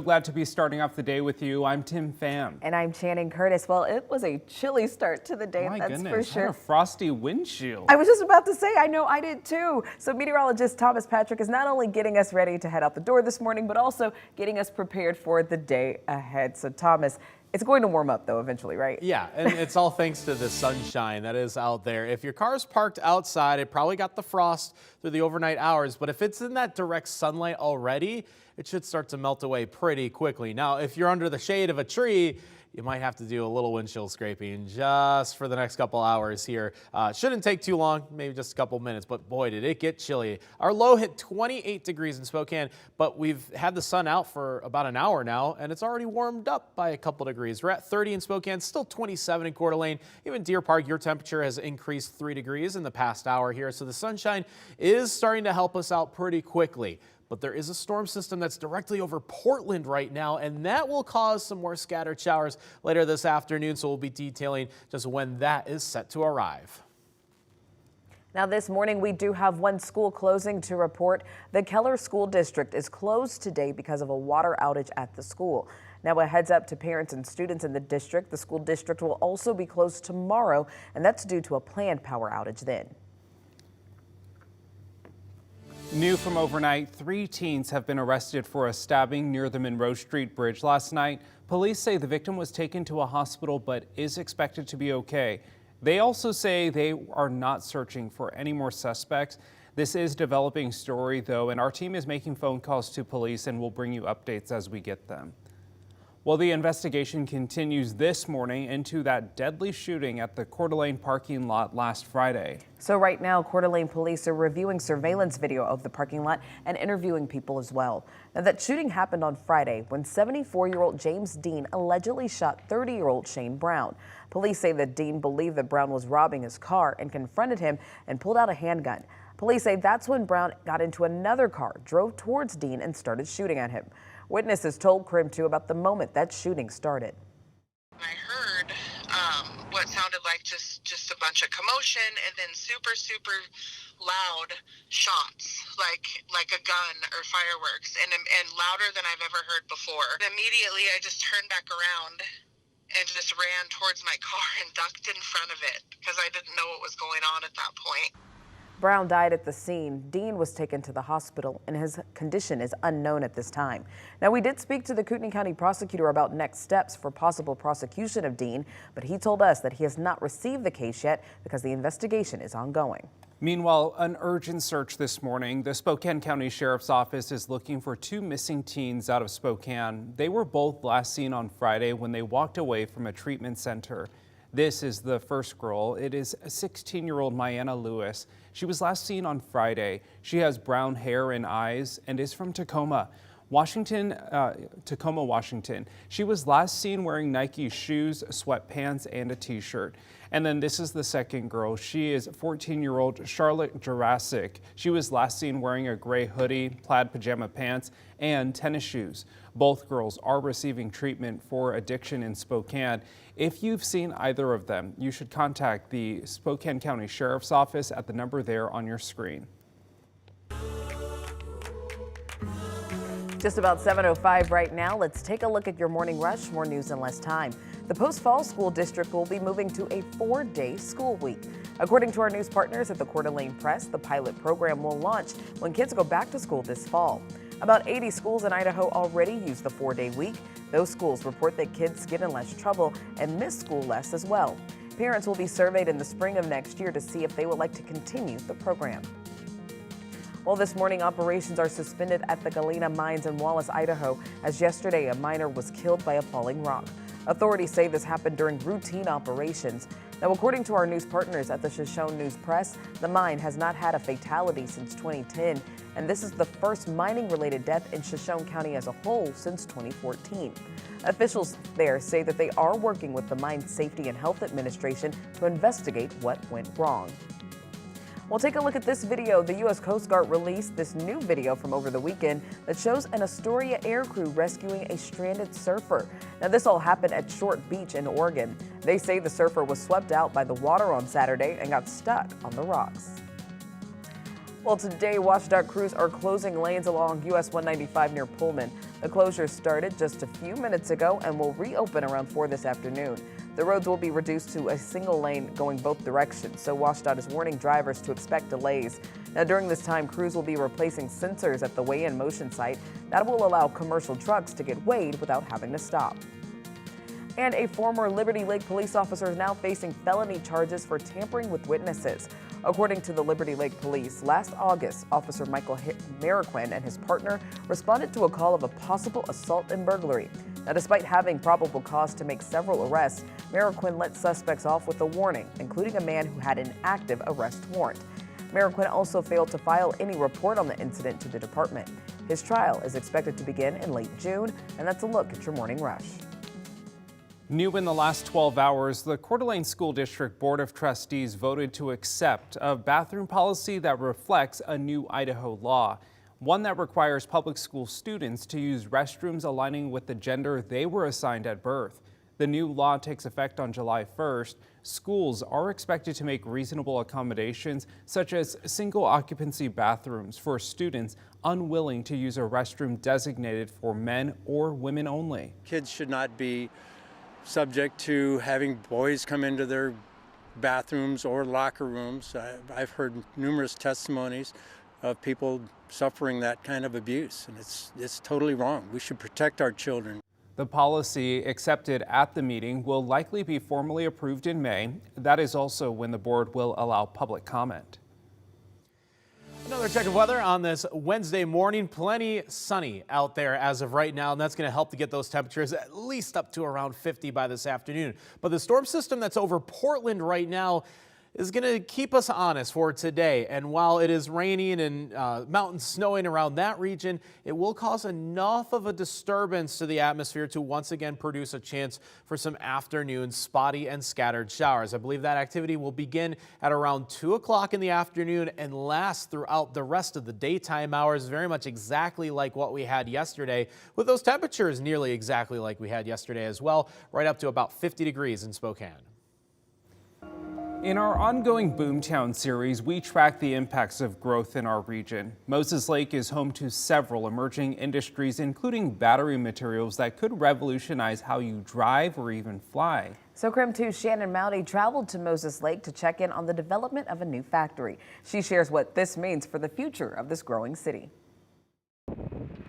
Glad to be starting off the day with you. I'm Tim Pham. And I'm Channing Curtis. Well, it was a chilly start to the day, My that's goodness, for sure. had a frosty windshield. I was just about to say, I know I did too. So meteorologist Thomas Patrick is not only getting us ready to head out the door this morning, but also getting us prepared for the day ahead. So Thomas, it's going to warm up though eventually, right? Yeah, and it's all thanks to the sunshine that is out there. If your car's parked outside, it probably got the frost through the overnight hours, but if it's in that direct sunlight already, it should start to melt away pretty quickly. Now, if you're under the shade of a tree, you might have to do a little windshield scraping just for the next couple hours here. Shouldn't take too long, maybe just a couple minutes, but boy, did it get chilly. Our low hit 28 degrees in Spokane, but we've had the sun out for about an hour now, and it's already warmed up by a couple degrees. We're at 30 in Spokane, still 27 in Coeur d'Alene. Even Deer Park, your temperature has increased 3 degrees in the past hour here, so the sunshine is starting to help us out pretty quickly. But there is a storm system that's directly over Portland right now, and that will cause some more scattered showers later this afternoon, so we'll be detailing just when that is set to arrive. Now this morning we do have one school closing to report. The Keller School District is closed today because of a water outage at the school. Now a heads up to parents and students in the district. The school district will also be closed tomorrow, and that's due to a planned power outage then. New from overnight, 3 teens have been arrested for a stabbing near the Monroe Street Bridge last night. Police say the victim was taken to a hospital but is expected to be okay. They also say they are not searching for any more suspects. This is a developing story though, and our team is making phone calls to police and we'll bring you updates as we get them. Well, the investigation continues this morning into that deadly shooting at the Coeur d'Alene parking lot last Friday. So right now, Coeur d'Alene police are reviewing surveillance video of the parking lot and interviewing people as well. Now, that shooting happened on Friday when 74-year-old James Dean allegedly shot 30-year-old Shane Brown. Police say that Dean believed that Brown was robbing his car and confronted him and pulled out a handgun. Police say that's when Brown got into another car, drove towards Dean and started shooting at him. Witnesses told KREM 2 about the moment that shooting started. I heard what sounded like just a bunch of commotion and then super loud shots, like a gun or fireworks, and louder than I've ever heard before. And immediately I just turned back around and just ran towards my car and ducked in front of it because I didn't know what was going on at that point. Brown died at the scene. Dean was taken to the hospital and his condition is unknown at this time. Now, we did speak to the Kootenai County prosecutor about next steps for possible prosecution of Dean, but he told us that he has not received the case yet because the investigation is ongoing. Meanwhile, an urgent search this morning. The Spokane County Sheriff's Office is looking for 2 missing teens out of Spokane. They were both last seen on Friday when they walked away from a treatment center. This is the first girl. It is 16-year-old Mayanna Lewis. She was last seen on Friday. She has brown hair and eyes and is from Tacoma, Washington. She was last seen wearing Nike shoes, sweatpants, and a t-shirt. And then this is the second girl. She is 14-year-old Charlotte Jurassic. She was last seen wearing a gray hoodie, plaid pajama pants, and tennis shoes. Both girls are receiving treatment for addiction in Spokane. If you've seen either of them, you should contact the Spokane County Sheriff's Office at the number there on your screen. Just about 7:05 right now. Let's take a look at your morning rush. More news in less time. The Post Falls School District will be moving to a 4-day school week. According to our news partners at the Coeur d'Alene Press, the pilot program will launch when kids go back to school this fall. About 80 schools in Idaho already use the 4-day week. Those schools report that kids get in less trouble and miss school less as well. Parents will be surveyed in the spring of next year to see if they would like to continue the program. Well, this morning operations are suspended at the Galena Mines in Wallace, Idaho, as yesterday a miner was killed by a falling rock. Authorities say this happened during routine operations. Now, according to our news partners at the Shoshone News Press, the mine has not had a fatality since 2010, and this is the first mining-related death in Shoshone County as a whole since 2014. Officials there say that they are working with the Mine Safety and Health Administration to investigate what went wrong. Well, take a look at this video. The U.S. Coast Guard released this new video from over the weekend that shows an Astoria aircrew rescuing a stranded surfer. Now, this all happened at Short Beach in Oregon. They say the surfer was swept out by the water on Saturday and got stuck on the rocks. Well, today, washed out crews are closing lanes along US 195 near Pullman. The closure started just a few minutes ago and will reopen around 4 this afternoon. The roads will be reduced to a single lane going both directions, so WashDOT is warning drivers to expect delays. Now, during this time, crews will be replacing sensors at the weigh-in motion site. That will allow commercial trucks to get weighed without having to stop. And a former Liberty Lake police officer is now facing felony charges for tampering with witnesses. According to the Liberty Lake Police, last August, Officer Michael Mariquin and his partner responded to a call of a possible assault and burglary. Now, despite having probable cause to make several arrests, Mariquin let suspects off with a warning, including a man who had an active arrest warrant. Mariquin also failed to file any report on the incident to the department. His trial is expected to begin in late June, and that's a look at your Morning Rush. New in the last 12 hours, the Coeur d'Alene School District Board of Trustees voted to accept a bathroom policy that reflects a new Idaho law, one that requires public school students to use restrooms aligning with the gender they were assigned at birth. The new law takes effect on July 1st. Schools are expected to make reasonable accommodations, such as single occupancy bathrooms for students unwilling to use a restroom designated for men or women only. Kids should not be subject to having boys come into their bathrooms or locker rooms. I've heard numerous testimonies of people suffering that kind of abuse, and it's totally wrong. We should protect our children. The policy accepted at the meeting will likely be formally approved in May. That is also when the board will allow public comment. Another check of weather on this Wednesday morning. Plenty sunny out there as of right now, and that's going to help to get those temperatures at least up to around 50 by this afternoon. But the storm system that's over Portland right now is going to keep us honest for today. And while it is raining and mountain snowing around that region, it will cause enough of a disturbance to the atmosphere to once again produce a chance for some afternoon spotty and scattered showers. I believe that activity will begin at around 2 o'clock in the afternoon and last throughout the rest of the daytime hours, very much exactly like what we had yesterday, with those temperatures nearly exactly like we had yesterday as well, right up to about 50 degrees in Spokane. In our ongoing Boomtown series, we track the impacts of growth in our region. Moses Lake is home to several emerging industries, including battery materials that could revolutionize how you drive or even fly. So KREM 2's Shannon Mowdy traveled to Moses Lake to check in on the development of a new factory. She shares what this means for the future of this growing city.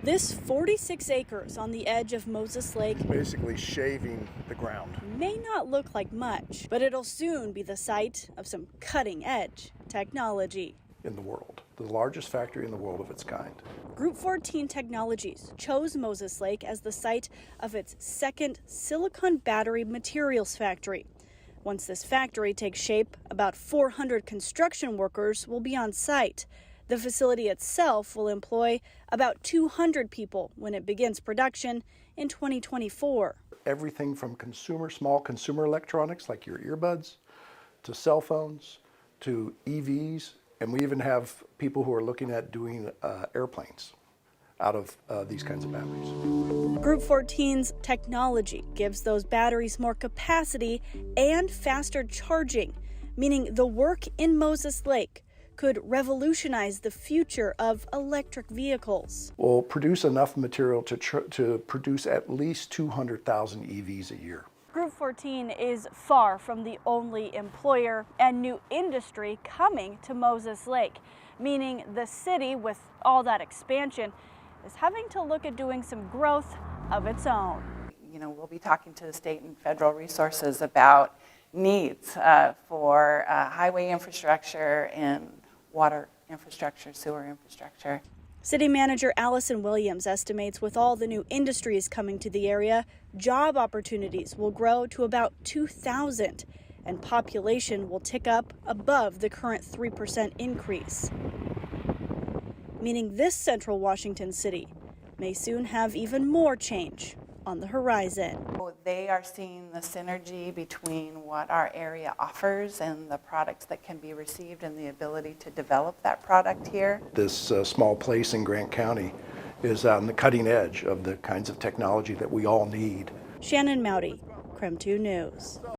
This 46 acres on the edge of Moses Lake, basically shaving the ground, may not look like much, but it'll soon be the site of some cutting-edge technology. in the world, the largest factory in the world of its kind. Group 14 Technologies chose Moses Lake as the site of its second silicon battery materials factory. Once this factory takes shape, about 400 construction workers will be on site. The facility itself will employ about 200 people when it begins production in 2024. Everything from small consumer electronics like your earbuds, to cell phones, to EVs, and we even have people who are looking at doing airplanes out of these kinds of batteries. Group 14's technology gives those batteries more capacity and faster charging, meaning the work in Moses Lake could revolutionize the future of electric vehicles. We'll produce enough material to produce at least 200,000 EVs a year. Group 14 is far from the only employer and new industry coming to Moses Lake, meaning the city, with all that expansion, is having to look at doing some growth of its own. You know, we'll be talking to the state and federal resources about needs for highway infrastructure and water infrastructure, sewer infrastructure. City Manager Allison Williams estimates with all the new industries coming to the area, job opportunities will grow to about 2,000 and population will tick up above the current 3% increase. Meaning this central Washington city may soon have even more change on the horizon. They are seeing the synergy between what our area offers and the products that can be received and the ability to develop that product here. This small place in Grant County is on the cutting edge of the kinds of technology that we all need. Shannon Mowdy, KREM 2 News.